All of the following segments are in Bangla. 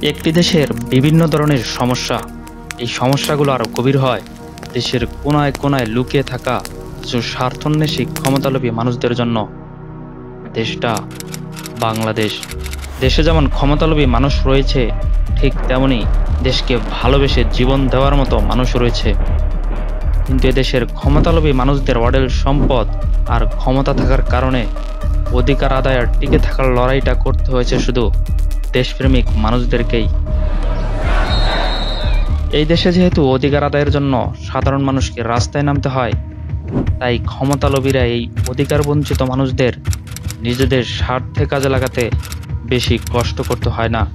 একটি দেশের বিভিন্ন ধরনের সমস্যা, এই সমস্যাগুলো আরো গভীর হয় দেশের কোনায় কোনায় লুকিয়ে থাকা কিছু স্বার্থান্বেষী ক্ষমতালোভী মানুষদের জন্য। দেশটা বাংলাদেশ। দেশে যেমন ক্ষমতালোভী মানুষ রয়েছে, ঠিক তেমনি দেশকে ভালোবেসে জীবন দেওয়ার মতো মানুষ রয়েছে। কিন্তু এদেশের ক্ষমতালোভী মানুষদের অঢেল সম্পদ আর ক্ষমতা থাকার কারণে অধিকার আদায় আর টিকে থাকার লড়াইটা করতে হয়েছে শুধু দেশপ্রেমিক মানুষদেরকেই। এই দেশে যেহেতু অধিকার আদায়ের জন্য সাধারণ মানুষকে রাস্তায় নামতে হয়, তাই ক্ষমতালোভীরা এই অধিকার বঞ্চিত মানুষদের নিজেদের স্বার্থে কাজে লাগাতে বেশি কষ্ট করতে হয় না।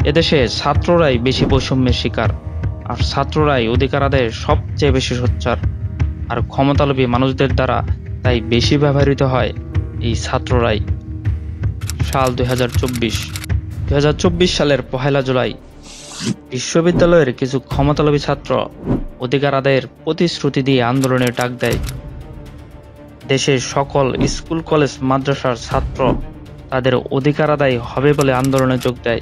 এদেশে ছাত্ররাই বেশি বৈষম্যের শিকার, আর ছাত্ররাই অধিকার আদায়ে সবচেয়ে বেশি সোচ্চার। আর ক্ষমতালোভী মানুষদের দ্বারা তাই বেশি ব্যবহৃত হয় এই ছাত্ররাই। সাল 2024 সালের 1 জুলাই বিশ্ববিদ্যালয়ের কিছু ক্ষমতালোভী ছাত্র অধিকার আদায়ের প্রতিশ্রুতি দিয়ে আন্দোলনের ডাক দেয়। দেশের সকল স্কুল কলেজ মাদ্রাসার ছাত্র তাদের অধিকার আদায় হবে বলে আন্দোলনে যোগ দেয়।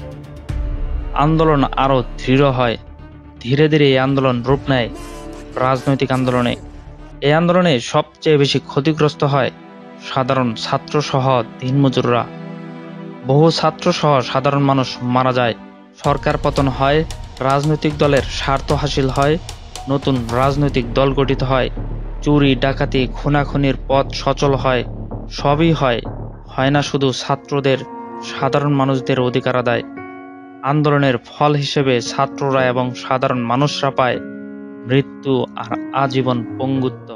আন্দোলন আরো দৃঢ় হয়। ধীরে ধীরে এই আন্দোলন রূপ নেয় রাজনৈতিক আন্দোলনে। এই আন্দোলনে সবচেয়ে বেশি ক্ষতিগ্রস্ত হয় সাধারণ ছাত্র সহ দিনমজুররা। বহু ছাত্র সহ সাধারণ মানুষ মারা যায়, সরকার পতন হয়, রাজনৈতিক দলের স্বার্থ হাসিল হয়, নতুন রাজনৈতিক দল গঠিত হয়, চুরি ডাকাতি খুনাখুনির পথ সচল হয়। সবই হয়, হয় না শুধু ছাত্রদের, সাধারণ মানুষদের অধিকার আদায়। আন্দোলনের ফল হিসেবে ছাত্ররা এবং সাধারণ মানুষরা পায় মৃত্যু আর আজীবন পঙ্গুত্ব।